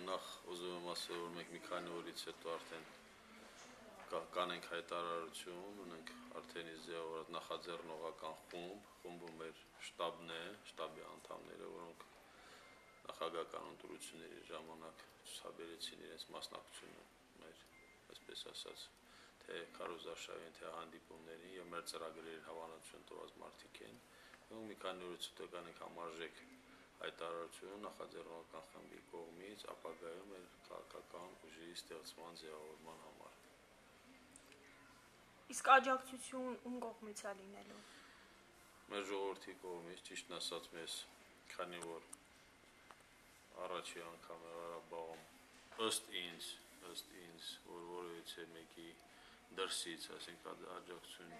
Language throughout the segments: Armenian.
նախ ուզում եմ ասել, որ մենք մի քանի օրից հետո արդեն կանենք հայտարարություն, ունենք արդեն ձևավորած նախաձեռնողական խումբը մեր շտաբն է, շտաբի անդամները, որոնք նախագահական ընտրությունների ժամանակ ցուցաբերեցին իրենց մասնակցությունը մեր, այսպես ասած, թե Քարոզ Արշավին, թե հանդիպումներին եւ մեր ծրագրերի հավանություն տված մարդիկ են։ Մենք մի քանի օրից հետո կանենք համարժեք հայտարարություն նախաձեռնողական խմբի կողմից ապագայում մեր քաղաքական ուժի ստեղծման ձևավորման համար։ Իսկ աջակցություն ում կողմից է լինելու։ Մեր ժողովրդի կողմից, ճիշտն ասած, մեզ քանի որ առաջի անգամ Ղարաբաղում ըստ ինձ, որ որևիցե մեկի դրսից, այսինքն աջակցություն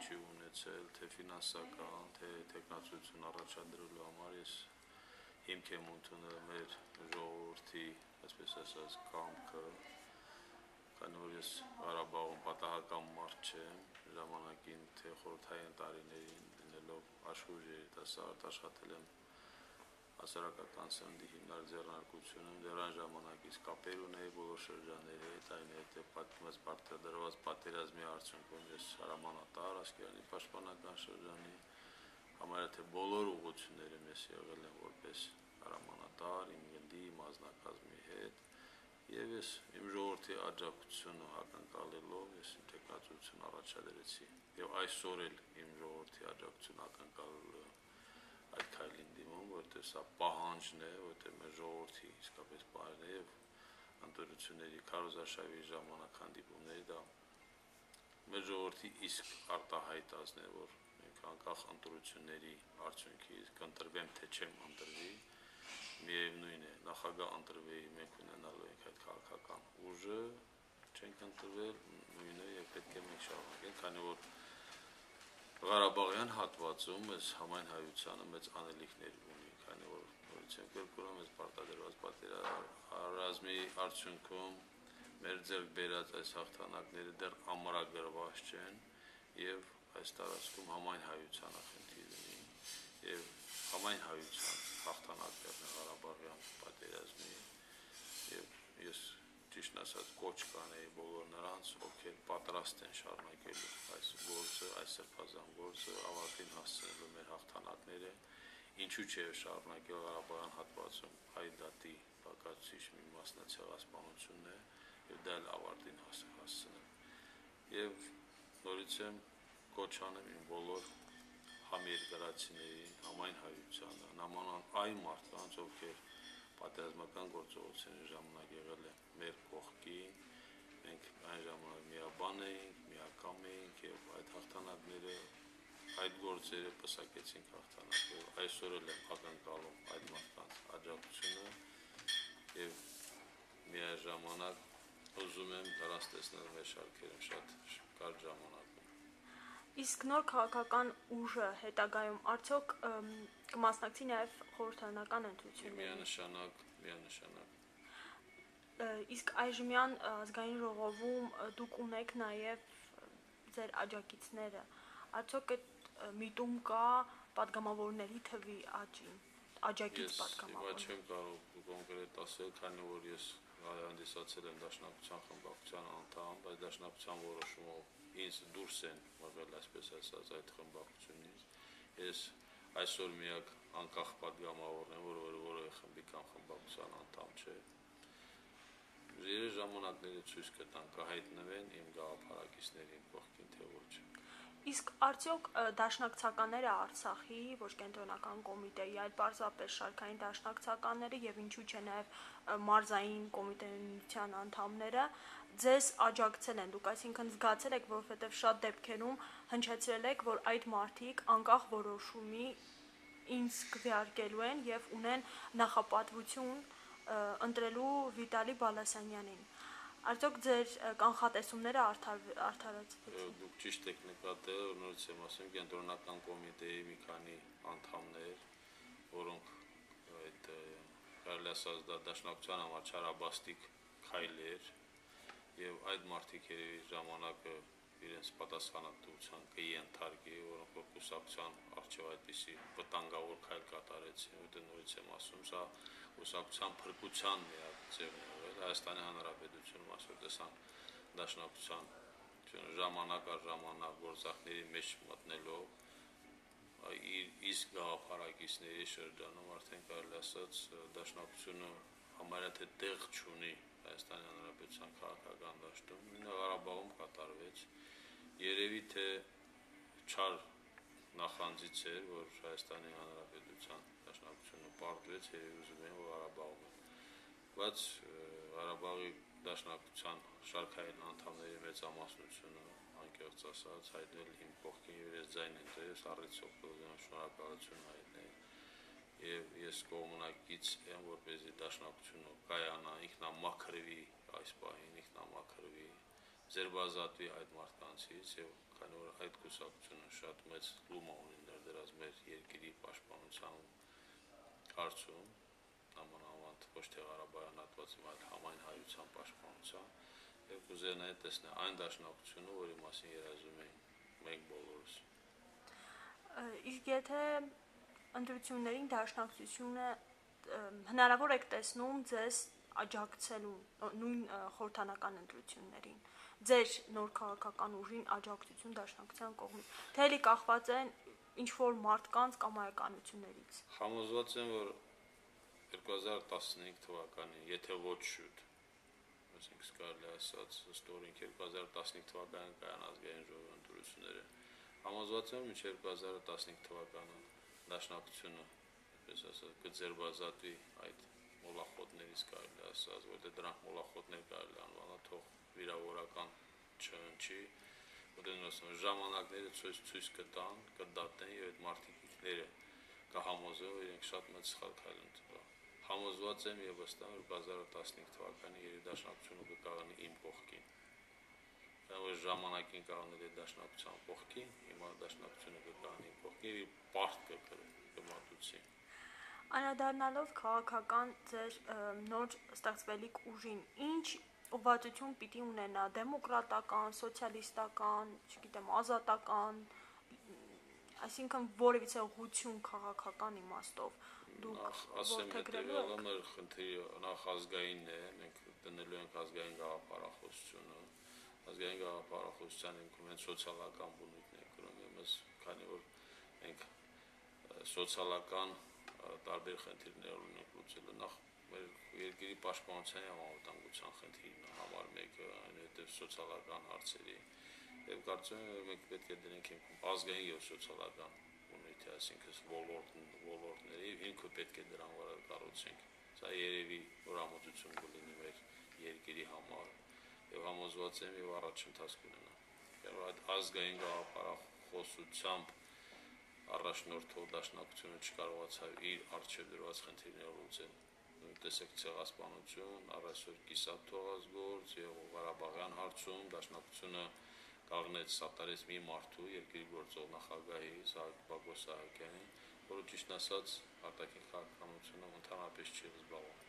չի ունեցել, թե ֆինանսական, թե տեխնացություն առաջադրելու համար ես հիմք եմ ընդունել մեր ժողովրդի, այսպես ասած, կամքը, քանի որ ես Ղարաբաղում պատահական մարդ չեմ, ժամանակին թե խորհրդային տարիներին լինելով աշխուժ երիտասարդ աշխատել եմ հասարակական սննդի հիմնարկ ձեռնարկությունում, դեռ այն ժամանակից կապեր ունեի բոլոր շրջանների հետ, այնուհետև պատմած պարտադրված պատերազմի արդյունքում ես հրամանատար Ասկերանի պաշտպանական շրջանի համարյա թե բոլոր ուղղություններում ես եղել եմ որպես հրամանատար, իմ գնդի, իմ անձնակազմի հետ եւ ես իմ ժողովրդի աջակցությունը ակնկալելով ես իմ տեխնացություն առաջադրեցի եւ այսօր էլ իմ ժողովրդի աջակցություն ակնկալելու այդ քայլին դիմում, որտեղ սա պահանջն է, որտեղ մեր ժողովրդի իսկապես պահանջն է եւ ընտրությունների Քարոզ Արշավի ժամանակ հանդիպումների դա մեր ժողովրդի իսկ արտահայտածն է, որ մենք անկախ ընտրությունների արդյունքից կընտրվեմ թե չեմ ընտրվի, միևնույն է, նախագահ ընտրվեի մենք ունենալու ենք այդ քաղաքական ուժը, չենք ընտրվել, նույնը եւ պետք է մենք շարունակենք, քանի որ Ղարաբաղյան հատվածում այս համայն հայությանը մեծ անելիքներ ունի, քանի որ նորից կրկնում ես պարտադրված պատերազմի արդյունքում մեր ձեռք բերած այս հաղթանակները դեռ ամրագրված չեն եւ այս տարածքում համայն հայությանը խնդիր ունի եւ համայն հայության հաղթանակներն է Ղարաբաղյան պատերազմի եւ ես ճիշտ ասած կոչ կանեի բոլոր նրանց, ովքեր պատրաստ են շարունակելու այս գործը, այս սրբազան գործը, ավարտին հասցնելու մեր հաղթանակները, ինչու՞ չէ շարունակել Ղարաբաղյան հատվածում հայ դատի բաղկացուցիչ մի մասնացեղասպանությունն է եւ դա էլ ավարտին հասցնել։ Եվ նորից եմ կոչ անեմ իմ բոլոր համերկրացիներին, համայն հայությանը, նամանան այն մարդկանց, ովքեր պատերազմական գործողությունների ժամանակ եղել են մեր կողքին, մենք այն ժամանակ միաբան էինք, միակամ էինք եւ այդ հաղթանակները, այդ գործերը պսակեցինք հաղթանակ եւ այսօր էլ եմ ակնկալում այդ մարդկանց աջակցությունը եւ միաժամանակ ուզում եմ դրանց տեսնել մեր շարքերում շատ կարճ ժամանակում։ Իսկ նոր քաղաքական ուժը հետագայում արդյոք կմասնակցի նաև խորհրդարանական ընտրություններին։ Միանշանակ։ Իսկ այժմյան ազգային ժողովում դուք ունեք նաև ձեր աջակիցները։ Արդյոք այդ միտում կա падգամավորների թվի աճին, աջակից падգամավորներ։ Ես չեմ կարող կոնկրետ ասել, քանի որ ես հանդիսացել եմ Դաշնակցության խմբակցության անդամ, բայց Դաշնակցության որոշումով ինձ դուրս են մղել, այսպես ասած, այդ խմբակցությունից։ Ես այսօր միակ անկախ падգամավորն եմ, որը խմբի կամ խմբակցության անդամ չէ։ Երեք ժամանակները ցույց կտան, կհայտնվեն իմ գաղափարակիցների կողքին թե ոչ։ Իսկ արդյոք դաշնակցականները Արցախի, ոչ կենտրոնական կոմիտեի, այլ պարզապես շարքային դաշնակցականները եւ ինչու՞ չէ նաեւ մարզային կոմիտեության անդամները ձեզ աջակցել են, դուք այսինքն զգացել եք, որովհետեւ շատ դեպքերում հնչեցրել եք, որ այդ մարդիկ անկախ որոշումի ինձ քվեարկելու են եւ ունեն նախապատվություն ընտրելու Վիտալի Բալասանյանին։ Արդյոք ձեր կանխատեսումները արդարացվեցին։ Դուք ճիշտ եք նկատել, որ նորից եմ ասում, կենտրոնական կոմիտեի մի քանի անդամներ, որոնք այդ կարելի ասած դա դաշնակցության համար չարաբաստիկ քայլեր եւ այդ մարդիկերի ժամանակը իրենց պատասխանատվության կենթարկի, որոնք կուսակցության արժեվ այդպիսի վտանգավոր քայլ կատարեցին, որտեղ նորից եմ ասում, սա կուսակցության փրկության միակ ձևն է եղել Հայաստանի Հանրապետությունում, այսօր տեսան դաշնակցության ժամանակ առ ժամանակ գործակների մեջ մտնելով իսկ գաղափարակիցների շրջանում արդեն կարելի ասած դաշնակցությունը համարյա թե տեղ չունի Հայաստանի Հանրապետության քաղաքական դաշտում, Ղարաբաղում կատարվեց, երևի թե չար նախանձից էր, որ Հայաստանի Հանրապետության դաշնակցությունը պարտվեց, երևի ուզում էին, որ Ղարաբաղում է, բայց Ղարաբաղի դաշնակցության շարքային անդամների մեծամասնությունը անկեղծ ասած հայտնել իմ կողքին եւ ես ձայն եմ դրել առիթով կողմնան շնորհակալություն հայտնել եւ ես կողմնակից եմ որպեսզի դաշնակցությունը կայանա ինքնամաքրվի այս պահին ինքնամաքրվի ձերբազատվի այդ մարդկանցից եւ քանի որ այդ կուսակցությունը շատ մեծ լումա ունի ներդրած մեր երկրի պաշտպանության հարցում նամանավանդ ոչ թե Ղարաբաղյան հատվածում այլ համայն հայության պաշտպանության եւ կուզենա տեսնել այն դաշնակցությունը, որի մասին երազում ենք մենք բոլորս։ Իսկ եթե ընտրություններին դաշնակցությունը հնարավոր եք տեսնում ձեզ աջակցելու նույն խորհրդանական ընտրություններին, ձեր նոր քաղաքական ուժին աջակցություն դաշնակցության կողմից, թե էլի կախված են ինչ-որ մարդկանց կամ այականություններից։ Համոզված եմ, որ 2015 թվականին, եթե ոչ շուտ, այսինքն կարելի ասած ստորին 2015 թվականին կայան ազգային ժողովի ընտրությունները, համոզված եմ, մինչև 2015 թվականը դաշնակցությունը, այսպես ասած, կձերբազատվի այդ մոլախոտներից կարելի ասած, որտեղ դրանք մոլախոտներ կարելի անվանել, թող վիրավորական չհնչի, որտեղ ժամանակները ցույց կտան, կդատեն եւ այդ մարդիկները կհամոզեն, որ իրենք շատ մեծ սխալ քայլ են տվել։ Համոզված եմ եւ վստահ եմ 2015 թվականի երիտասարդությունը կկաղնի իմ կողքին։ Որ ժամանակին կաղնել է դաշնակցության կողքին, հիմա դաշնակցությունը կկաղնի իմ կողքին եւ պարտ կմատուցի։ Անդրադառնալով քաղաքական ձեր նոր ստեղծվելիք ուժին, ինչ ուղղվածություն պիտի ունենա դեմոկրատական, սոցիալիստական, չգիտեմ, ազատական, այսինքն որևիցե ուղղություն քաղաքական իմաստով դուք որդեգրելու եք։ Ասեմ, մեր խնդիրը նախ ազգայինն է, մենք դնելու ենք ազգային գաղափարախոսությունը, ազգային գաղափարախոսության ինքում են սոցիալական բնույթն է կրում, εμείς քանի որ մենք սոցիալական տարբեր խնդիրներ ունենք լուծելու, նախ մեր երկրի պաշտպանության եւ անվտանգության խնդիրն է համար մեկը, այնուհետեւ սոցիալական հարցերի եւ կարծում եմ մենք պետք է դնենք ազգային եւ սոցիալական բնույթի, այսինքն ոլորտների եւ ինքը պետք է դրան վրա կառուցենք։ Սա երևի նորամուծություն կլինի մեր երկրի համար եւ համոզված եմ եւ առաջընթաց կունենա։ Եվ այդ ազգային գաղափարախոսությամբ առաջնորդող դաշնակցությունը չկարողացավ իր արժեվ դրված խնդիրները լուծել։ Տեսեք ցեղասպանություն, առասօր կիսատ թողած գործ եւ Ղարաբաղյան հարցում դաշնակցությունը կաղնեց սատարեց մի մարդու երկրի գործող նախագահի Բակո Սահակյանին, որը ճիշտ ասած արտաքին քաղաքականությունը ընդհանրապես չի զբաղվում։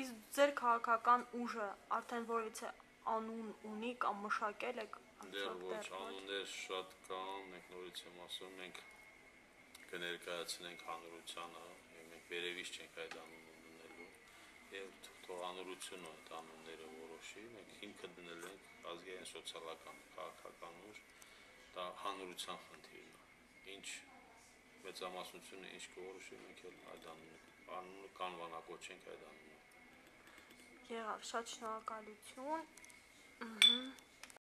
Իսկ ձեր քաղաքական ուժը արդեն որևիցե անուն ունի կամ մշակել եք Դեռ ոչ, անուններ շատ կան, մենք նորից եմ ասում, մենք կներկայացնենք հանրությանը եւ մենք վերևից չենք այդ անունը դնելու եւ թող հանրությունը այդ անունները որոշի, մենք հիմքը դնել ենք ազգային սոցիալական քաղաքական ուժ, դա հանրության խնդիրն է։ Ինչ մեծամասնությունը ինչ կորոշի, մենք էլ այդ անունը կանվանակոչենք այդ անունը։ Եղավ, շատ շնորհակալություն։